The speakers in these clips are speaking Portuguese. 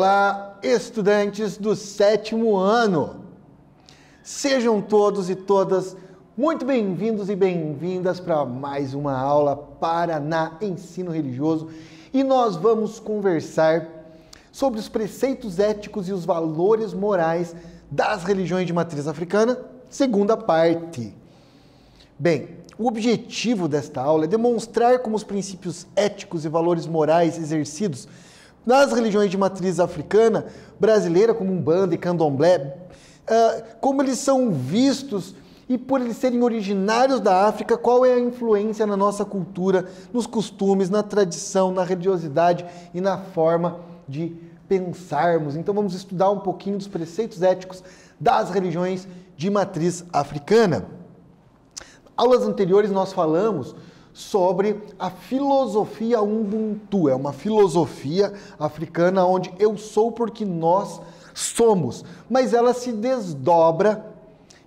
Olá, estudantes do 7º ano! Sejam todos e todas muito bem-vindos e bem-vindas para mais uma aula Paraná Ensino Religioso, e nós vamos conversar sobre os preceitos éticos e os valores morais das religiões de matriz africana, segunda parte. Bem, o objetivo desta aula é demonstrar como os princípios éticos e valores morais exercidos nas religiões de matriz africana, brasileira, como Umbanda e Candomblé, como eles são vistos e por eles serem originários da África, qual é a influência na nossa cultura, nos costumes, na tradição, na religiosidade e na forma de pensarmos. Então vamos estudar um pouquinho dos preceitos éticos das religiões de matriz africana. Aulas anteriores nós falamos sobre a filosofia Ubuntu, é uma filosofia africana onde eu sou porque nós somos, mas ela se desdobra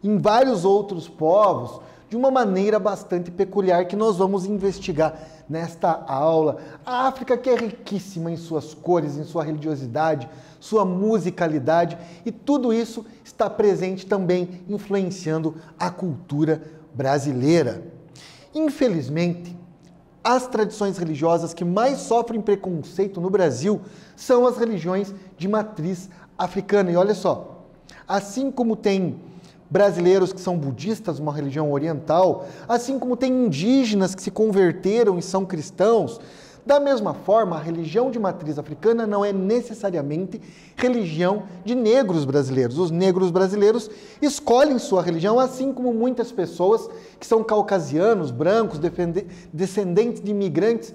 em vários outros povos de uma maneira bastante peculiar que nós vamos investigar nesta aula. A África, que é riquíssima em suas cores, em sua religiosidade, sua musicalidade, e tudo isso está presente também influenciando a cultura brasileira. Infelizmente, as tradições religiosas que mais sofrem preconceito no Brasil são as religiões de matriz africana. E olha só, assim como tem brasileiros que são budistas, uma religião oriental, assim como tem indígenas que se converteram e são cristãos, da mesma forma, a religião de matriz africana não é necessariamente religião de negros brasileiros. Os negros brasileiros escolhem sua religião, assim como muitas pessoas que são caucasianos, brancos, descendentes de imigrantes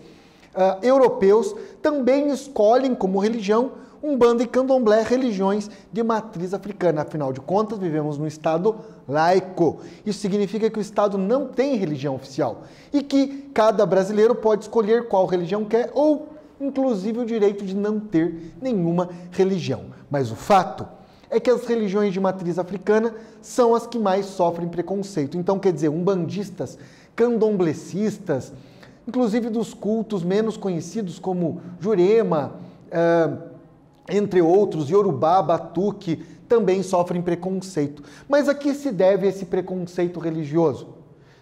europeus, também escolhem como religião Umbanda e Candomblé, religiões de matriz africana. Afinal de contas, vivemos num Estado laico. Isso significa que o Estado não tem religião oficial e que cada brasileiro pode escolher qual religião quer ou, inclusive, o direito de não ter nenhuma religião. Mas o fato é que as religiões de matriz africana são as que mais sofrem preconceito. Então, quer dizer, umbandistas, candomblecistas, inclusive dos cultos menos conhecidos como Jurema, entre outros, Yorubá, Batuque, também sofrem preconceito. Mas a que se deve esse preconceito religioso?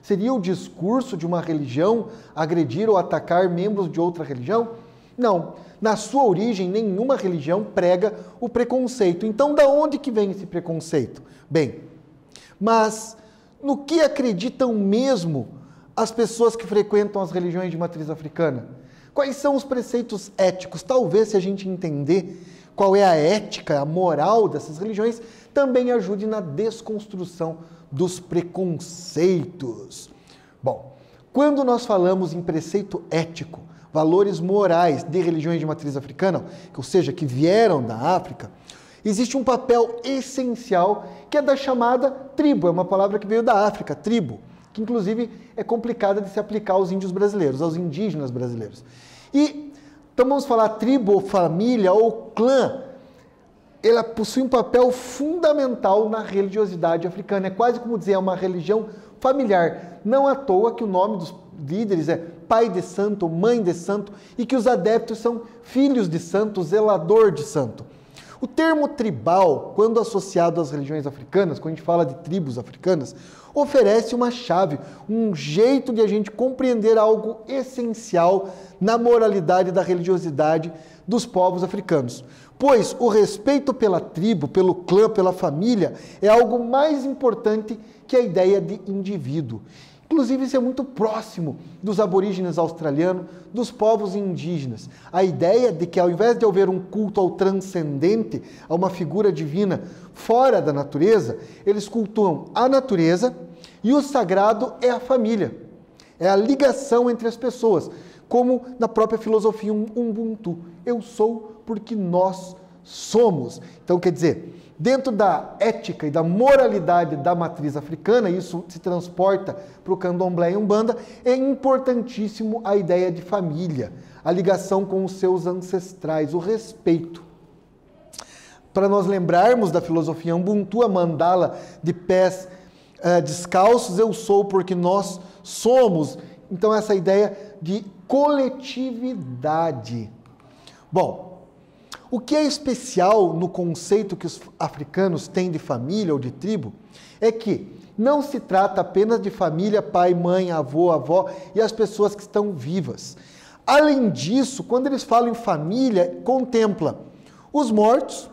Seria o discurso de uma religião agredir ou atacar membros de outra religião? Não. Na sua origem, nenhuma religião prega o preconceito. Então, da onde que vem esse preconceito? Bem, mas no que acreditam mesmo as pessoas que frequentam as religiões de matriz africana? Quais são os preceitos éticos? Talvez, se a gente entender qual é a ética, a moral dessas religiões, também ajude na desconstrução dos preconceitos. Bom, quando nós falamos em preceito ético, valores morais de religiões de matriz africana, ou seja, que vieram da África, existe um papel essencial que é da chamada tribo, é uma palavra que veio da África, tribo, que inclusive é complicada de se aplicar aos índios brasileiros, aos indígenas brasileiros. Então vamos falar tribo, ou família, ou clã, ela possui um papel fundamental na religiosidade africana. É quase como dizer, é uma religião familiar. Não à toa que o nome dos líderes é pai de santo, mãe de santo, e que os adeptos são filhos de santo, zelador de santo. O termo tribal, quando associado às religiões africanas, quando a gente fala de tribos africanas, oferece uma chave, um jeito de a gente compreender algo essencial na moralidade da religiosidade dos povos africanos. Pois o respeito pela tribo, pelo clã, pela família, é algo mais importante que a ideia de indivíduo. Inclusive, isso é muito próximo dos aborígenes australianos, dos povos indígenas. A ideia de que, ao invés de haver um culto ao transcendente, a uma figura divina fora da natureza, eles cultuam a natureza e o sagrado é a família. É a ligação entre as pessoas, como na própria filosofia Ubuntu. Eu sou porque nós somos. Então, quer dizer, dentro da ética e da moralidade da matriz africana, isso se transporta para o candomblé e umbanda, é importantíssimo a ideia de família, a ligação com os seus ancestrais, o respeito. Para nós lembrarmos da filosofia Ubuntu, a mandala de pés descalços, eu sou porque nós somos. Então, essa ideia de coletividade. Bom, O que é especial no conceito que os africanos têm de família ou de tribo é que não se trata apenas de família, pai, mãe, avô, avó e as pessoas que estão vivas. Além disso, quando eles falam em família, contempla os mortos,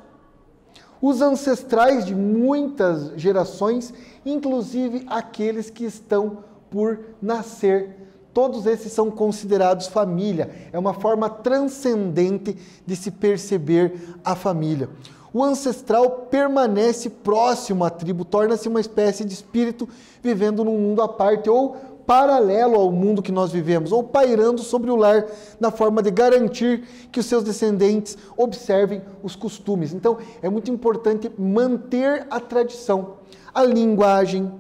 os ancestrais de muitas gerações, inclusive aqueles que estão por nascer. Todos esses são considerados família. É uma forma transcendente de se perceber a família. O ancestral permanece próximo à tribo, torna-se uma espécie de espírito vivendo num mundo à parte ou paralelo ao mundo que nós vivemos, ou pairando sobre o lar na forma de garantir que os seus descendentes observem os costumes. Então, é muito importante manter a tradição, a linguagem,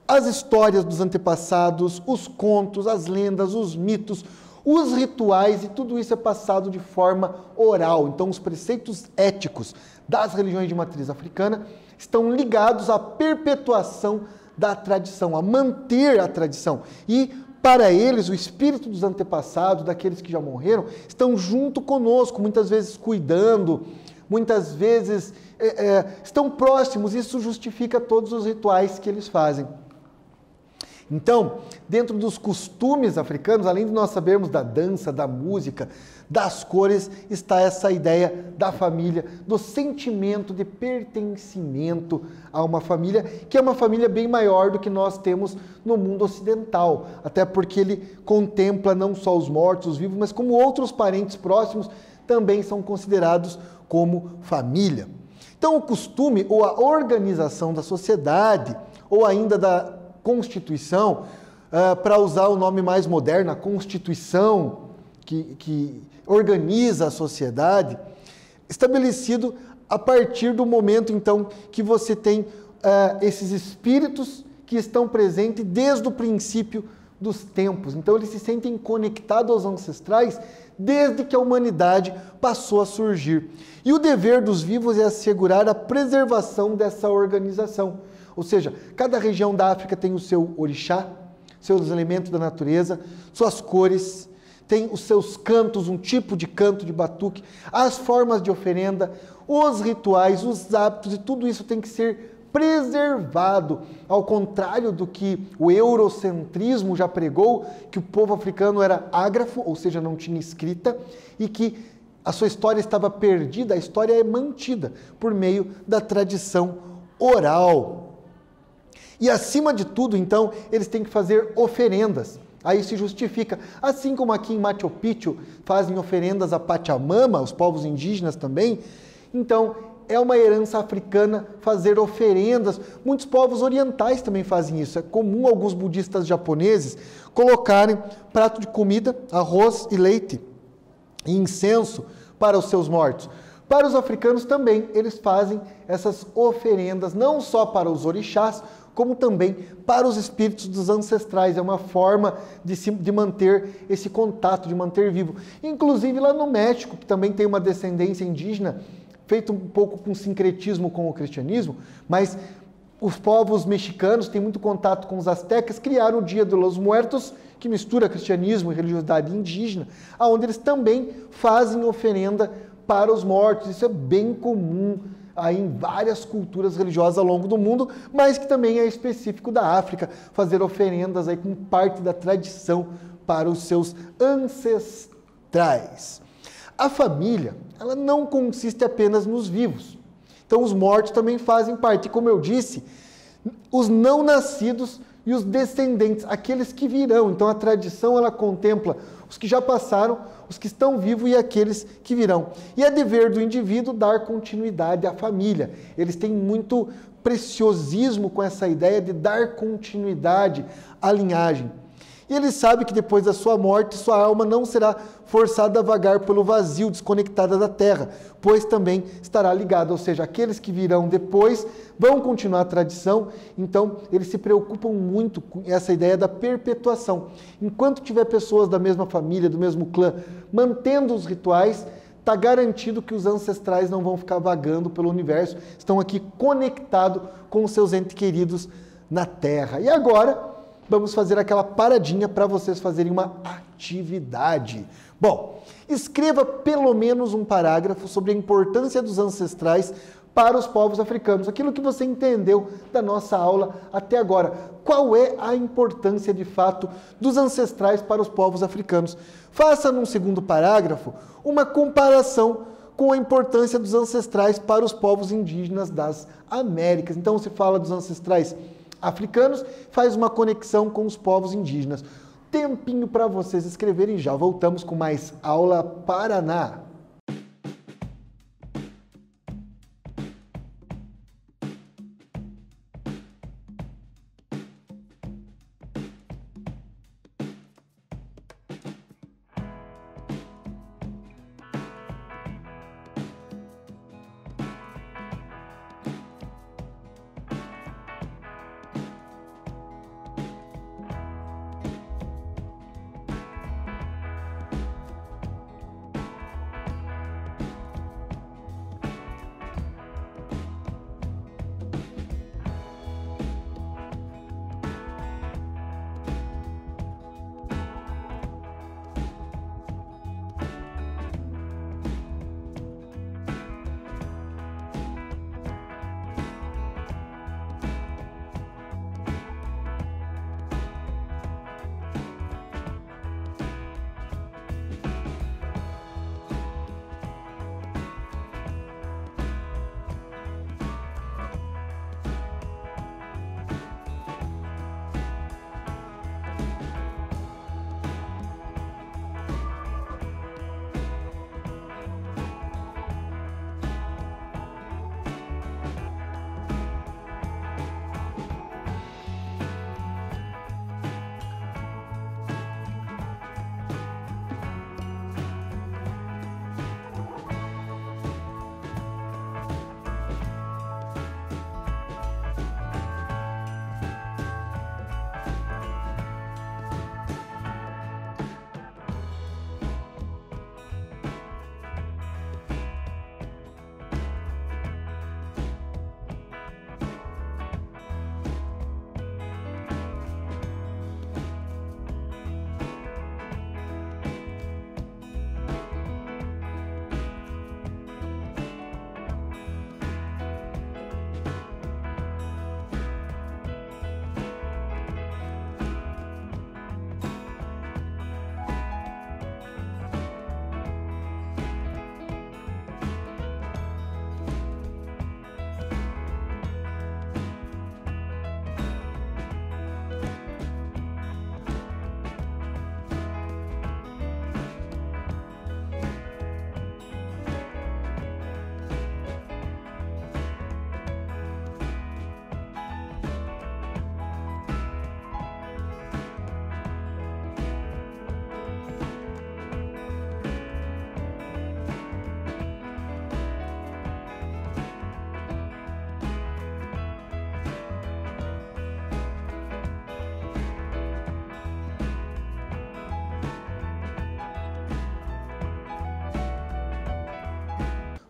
as histórias dos antepassados, os contos, as lendas, os mitos, os rituais, e tudo isso é passado de forma oral. Então, os preceitos éticos das religiões de matriz africana estão ligados à perpetuação da tradição, a manter a tradição. E, para eles, o espírito dos antepassados, daqueles que já morreram, estão junto conosco, muitas vezes cuidando, muitas vezes estão próximos. Isso justifica todos os rituais que eles fazem. Então, dentro dos costumes africanos, além de nós sabermos da dança, da música, das cores, está essa ideia da família, do sentimento de pertencimento a uma família, que é uma família bem maior do que nós temos no mundo ocidental, até porque ele contempla não só os mortos, os vivos, mas como outros parentes próximos também são considerados como família. Então, o costume ou a organização da sociedade, ou ainda da Constituição, para usar o nome mais moderno, a Constituição que organiza a sociedade, estabelecido a partir do momento, então, que você tem esses espíritos que estão presentes desde o princípio dos tempos. Então, eles se sentem conectados aos ancestrais desde que a humanidade passou a surgir. E o dever dos vivos é assegurar a preservação dessa organização. Ou seja, cada região da África tem o seu orixá, seus elementos da natureza, suas cores, tem os seus cantos, um tipo de canto de batuque, as formas de oferenda, os rituais, os hábitos, e tudo isso tem que ser preservado, ao contrário do que o eurocentrismo já pregou, que o povo africano era ágrafo, ou seja, não tinha escrita, e que a sua história estava perdida. A história é mantida por meio da tradição oral. E acima de tudo, então, eles têm que fazer oferendas. Aí se justifica. Assim como aqui em Machu Picchu fazem oferendas a Pachamama, os povos indígenas também, então é uma herança africana fazer oferendas. Muitos povos orientais também fazem isso. É comum alguns budistas japoneses colocarem prato de comida, arroz e leite e incenso para os seus mortos. Para os africanos também, eles fazem essas oferendas, não só para os orixás, como também para os espíritos dos ancestrais. É uma forma de manter esse contato, de manter vivo. Inclusive lá no México, que também tem uma descendência indígena, feito um pouco com sincretismo com o cristianismo, mas os povos mexicanos têm muito contato com os astecas, criaram o Dia de los Muertos, que mistura cristianismo e religiosidade indígena, onde eles também fazem oferenda para os mortos. Isso é bem comum aí em várias culturas religiosas ao longo do mundo, mas que também é específico da África, fazer oferendas aí como parte da tradição para os seus ancestrais. A família, ela não consiste apenas nos vivos. Então os mortos também fazem parte, e como eu disse, os não nascidos e os descendentes, aqueles que virão. Então a tradição, ela contempla os que já passaram, os que estão vivos e aqueles que virão. E é dever do indivíduo dar continuidade à família. Eles têm muito preciosismo com essa ideia de dar continuidade à linhagem. E ele sabe que depois da sua morte, sua alma não será forçada a vagar pelo vazio, desconectada da terra, pois também estará ligada. Ou seja, aqueles que virão depois vão continuar a tradição, então eles se preocupam muito com essa ideia da perpetuação. Enquanto tiver pessoas da mesma família, do mesmo clã, mantendo os rituais, está garantido que os ancestrais não vão ficar vagando pelo universo, estão aqui conectados com os seus entes queridos na terra. E agora vamos fazer aquela paradinha para vocês fazerem uma atividade. Bom, escreva pelo menos um parágrafo sobre a importância dos ancestrais para os povos africanos, aquilo que você entendeu da nossa aula até agora. Qual é a importância, de fato, dos ancestrais para os povos africanos? Faça, num segundo parágrafo, uma comparação com a importância dos ancestrais para os povos indígenas das Américas. Então, se fala dos ancestrais africanos, faz uma conexão com os povos indígenas. Tempinho para vocês escreverem, já voltamos com mais Aula Paraná.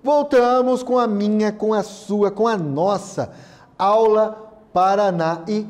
Voltamos com a minha, com a sua, com a nossa Aula Paraná e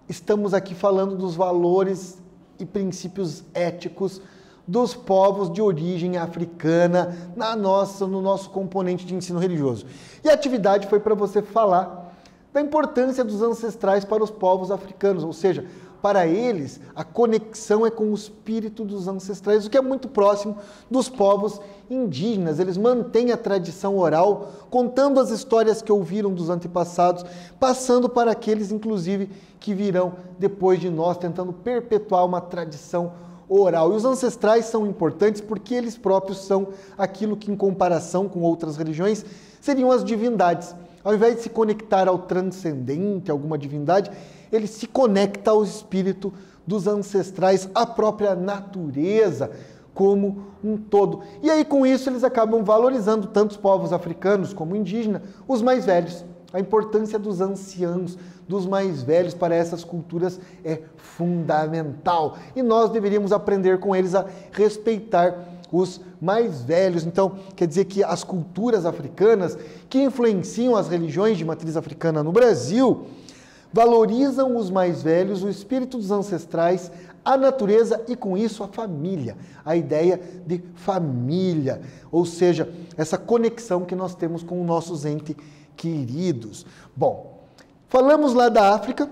estamos aqui falando dos valores e princípios éticos dos povos de origem africana no nosso componente de ensino religioso. E a atividade foi para você falar da importância dos ancestrais para os povos africanos, ou seja, para eles a conexão é com o espírito dos ancestrais, o que é muito próximo dos povos indígenas. Eles mantêm a tradição oral, contando as histórias que ouviram dos antepassados, passando para aqueles, inclusive, que virão depois de nós, tentando perpetuar uma tradição oral. E os ancestrais são importantes porque eles próprios são aquilo que, em comparação com outras religiões, seriam as divindades. Ao invés de se conectar ao transcendente, alguma divindade, ele se conecta ao espírito dos ancestrais, à própria natureza como um todo. E aí, com isso, eles acabam valorizando tanto os povos africanos como indígenas, os mais velhos. A importância dos anciãos, dos mais velhos para essas culturas é fundamental. E nós deveríamos aprender com eles a respeitar os mais velhos. Então, quer dizer que as culturas africanas que influenciam as religiões de matriz africana no Brasil valorizam os mais velhos, o espírito dos ancestrais, a natureza e com isso a família, a ideia de família, ou seja, essa conexão que nós temos com os nossos entes queridos. Bom, falamos lá da África,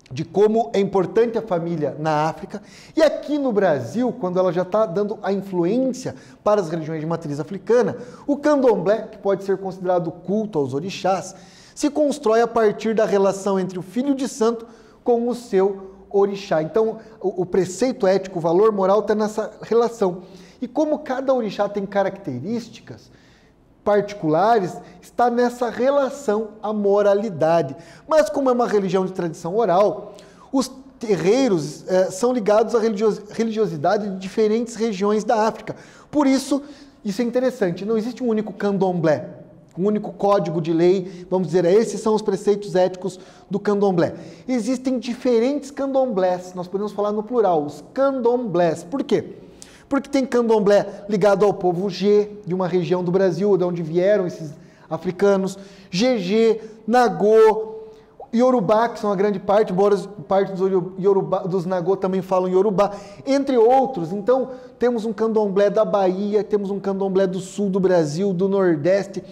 de como é importante a família na África, e aqui no Brasil, quando ela já está dando a influência para as religiões de matriz africana, o candomblé, que pode ser considerado culto aos orixás, se constrói a partir da relação entre o filho de santo com o seu orixá. Então, o preceito ético, o valor moral está nessa relação. E como cada orixá tem características particulares, está nessa relação a moralidade. Mas como é uma religião de tradição oral, os terreiros são ligados à religiosidade de diferentes regiões da África. Por isso, isso é interessante, não existe um único candomblé, um único código de lei, vamos dizer, esses são os preceitos éticos do candomblé. Existem diferentes candomblés, nós podemos falar no plural, os candomblés. Por quê? Porque tem candomblé ligado ao povo G, de uma região do Brasil, de onde vieram esses africanos, GG, Nagô, Yorubá, que são a grande parte, embora parte dos Nagô também falam Yorubá, entre outros. Então, temos um candomblé da Bahia, temos um candomblé do sul do Brasil, do Nordeste.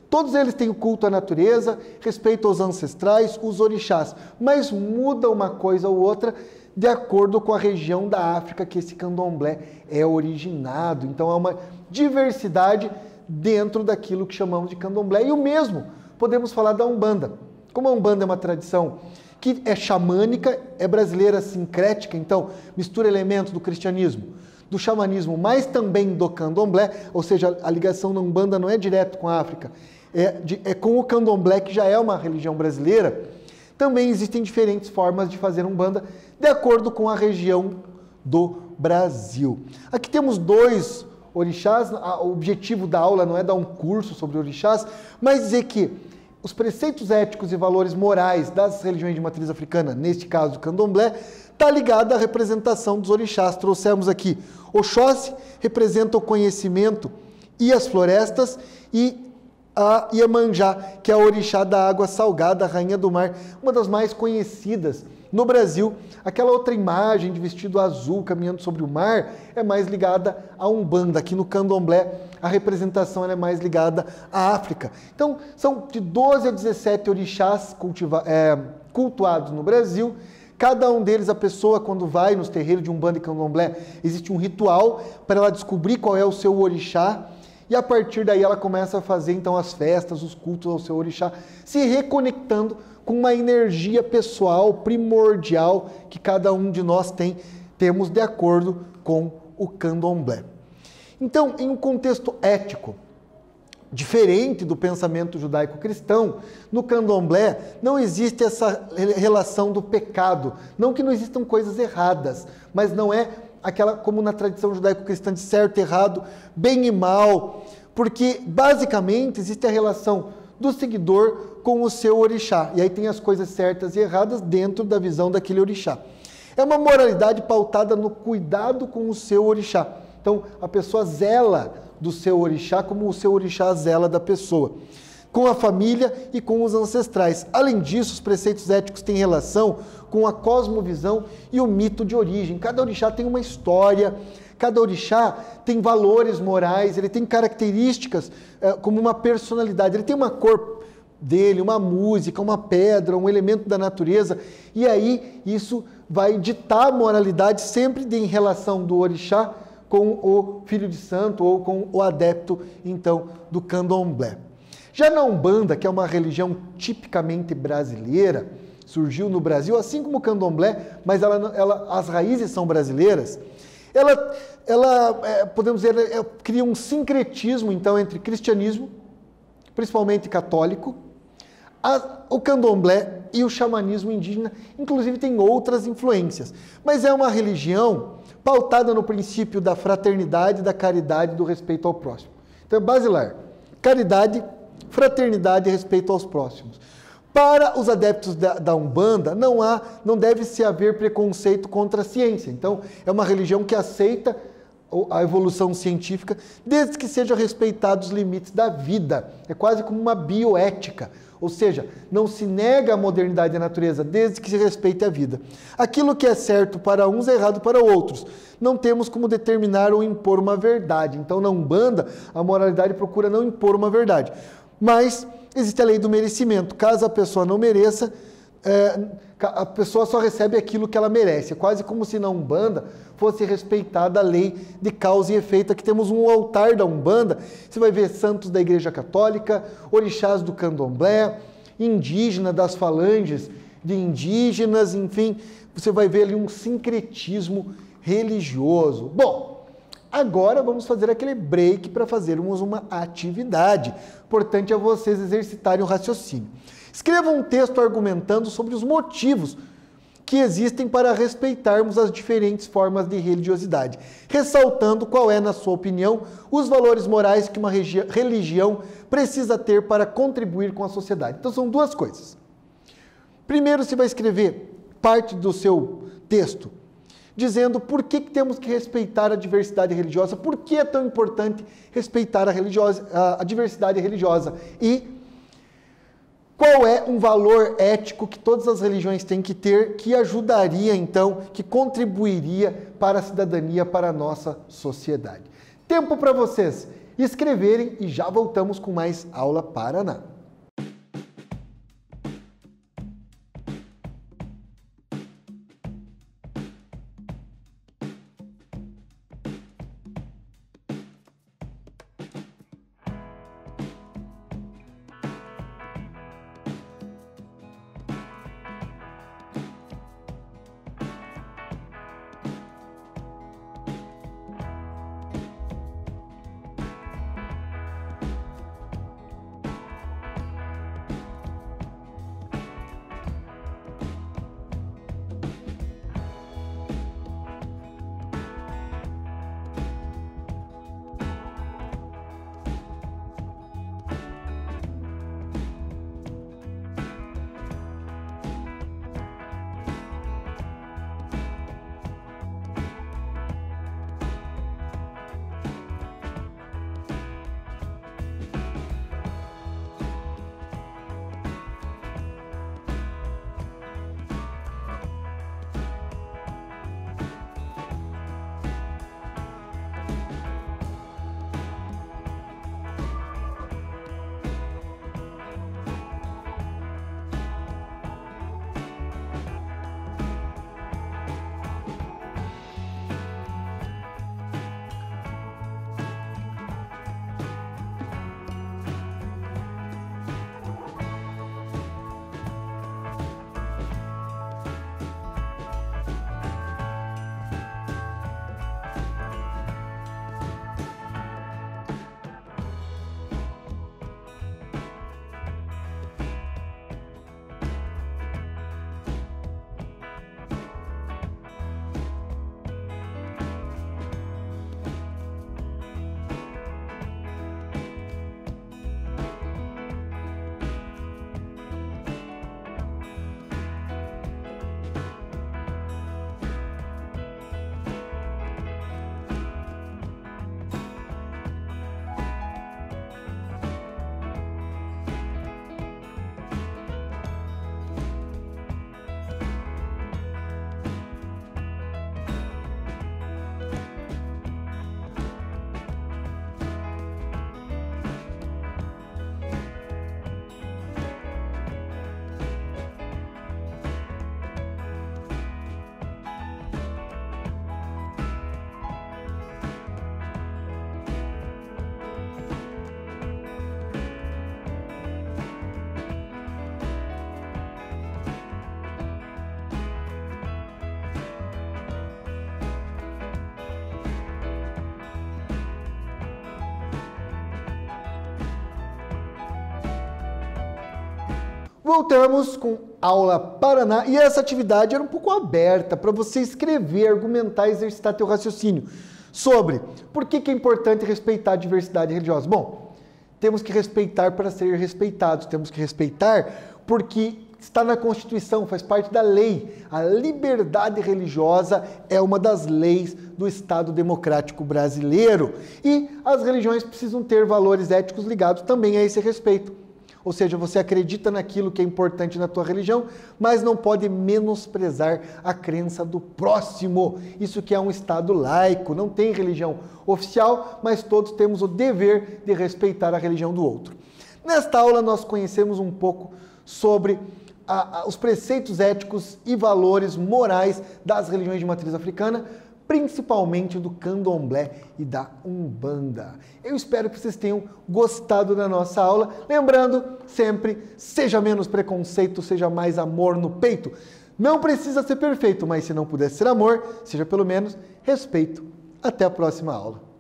Todos eles têm o culto à natureza, respeito aos ancestrais, os orixás, mas muda uma coisa ou outra de acordo com a região da África que esse candomblé é originado. Então há uma diversidade dentro daquilo que chamamos de candomblé. E o mesmo podemos falar da Umbanda. Como a Umbanda é uma tradição que é xamânica, é brasileira sincrética, então mistura elementos do cristianismo, do xamanismo, mas também do candomblé, ou seja, a ligação da Umbanda não é direto com a África, é com o candomblé, que já é uma religião brasileira. Também existem diferentes formas de fazer Umbanda, de acordo com a região do Brasil. Aqui temos 2 orixás. O objetivo da aula não é dar um curso sobre orixás, mas dizer que os preceitos éticos e valores morais das religiões de matriz africana, neste caso o candomblé, está ligado à representação dos orixás. Trouxemos aqui Oxóssi, representa o conhecimento e as florestas, e a Iemanjá, que é a orixá da água salgada, a rainha do mar, uma das mais conhecidas no Brasil. Aquela outra imagem de vestido azul caminhando sobre o mar é mais ligada à Umbanda. Aqui no candomblé a representação é mais ligada à África. Então são de 12 a 17 orixás cultuados no Brasil. Cada um deles, a pessoa, quando vai nos terreiros de Umbanda e candomblé, existe um ritual para ela descobrir qual é o seu orixá. E a partir daí ela começa a fazer então as festas, os cultos ao seu orixá, se reconectando com uma energia pessoal, primordial, que cada um de nós temos de acordo com o candomblé. Então, em um contexto ético, diferente do pensamento judaico-cristão, no candomblé não existe essa relação do pecado. Não que não existam coisas erradas, mas não é aquela como na tradição judaico-cristã de certo e errado, bem e mal, porque basicamente existe a relação do seguidor com o seu orixá, e aí tem as coisas certas e erradas dentro da visão daquele orixá. É uma moralidade pautada no cuidado com o seu orixá. Então a pessoa zela do seu orixá como o seu orixá zela da pessoa, com a família e com os ancestrais. Além disso, os preceitos éticos têm relação com a cosmovisão e o mito de origem. Cada orixá tem uma história, cada orixá tem valores morais, ele tem características como uma personalidade, ele tem uma cor dele, uma música, uma pedra, um elemento da natureza, e aí isso vai ditar a moralidade sempre em relação do orixá com o filho de santo ou com o adepto, então, do candomblé. Já na Umbanda, que é uma religião tipicamente brasileira, surgiu no Brasil, assim como o candomblé, mas as raízes são brasileiras, podemos dizer, cria um sincretismo, então, entre cristianismo, principalmente católico, o candomblé e o xamanismo indígena, inclusive tem outras influências, mas é uma religião pautada no princípio da fraternidade, da caridade e do respeito ao próximo. Então é basilar, caridade, fraternidade e respeito aos próximos. Para os adeptos da Umbanda, não deve se haver preconceito contra a ciência. Então, é uma religião que aceita a evolução científica, desde que sejam respeitados os limites da vida. É quase como uma bioética, ou seja, não se nega a modernidade da natureza, desde que se respeite a vida. Aquilo que é certo para uns é errado para outros. Não temos como determinar ou impor uma verdade. Então, na Umbanda, a moralidade procura não impor uma verdade. Mas existe a lei do merecimento. Caso a pessoa não mereça, a pessoa só recebe aquilo que ela merece. É quase como se na Umbanda fosse respeitada a lei de causa e efeito. Aqui temos um altar da Umbanda, você vai ver santos da Igreja Católica, orixás do Candomblé, indígena das falanges de indígenas, enfim, você vai ver ali um sincretismo religioso. Bom, agora vamos fazer aquele break para fazermos uma atividade. Importante é vocês exercitarem o raciocínio. Escrevam um texto argumentando sobre os motivos que existem para respeitarmos as diferentes formas de religiosidade, ressaltando qual é, na sua opinião, os valores morais que uma religião precisa ter para contribuir com a sociedade. Então são duas coisas. Primeiro, você vai escrever parte do seu texto dizendo por que temos que respeitar a diversidade religiosa, por que é tão importante respeitar a diversidade religiosa e qual é um valor ético que todas as religiões têm que ter, que ajudaria, então, que contribuiria para a cidadania, para a nossa sociedade. Tempo para vocês escreverem e já voltamos com mais Aula Paraná. Voltamos com Aula Paraná e essa atividade era um pouco aberta para você escrever, argumentar e exercitar teu raciocínio sobre por que é importante respeitar a diversidade religiosa. Bom, temos que respeitar para ser respeitados, temos que respeitar porque está na Constituição, faz parte da lei. A liberdade religiosa é uma das leis do Estado Democrático Brasileiro. E as religiões precisam ter valores éticos ligados também a esse respeito. Ou seja, você acredita naquilo que é importante na tua religião, mas não pode menosprezar a crença do próximo. Isso que é um Estado laico, não tem religião oficial, mas todos temos o dever de respeitar a religião do outro. Nesta aula nós conhecemos um pouco sobre os preceitos éticos e valores morais das religiões de matriz africana, principalmente do candomblé e da umbanda. Eu espero que vocês tenham gostado da nossa aula. Lembrando, sempre, seja menos preconceito, seja mais amor no peito. Não precisa ser perfeito, mas se não puder ser amor, seja pelo menos respeito. Até a próxima aula.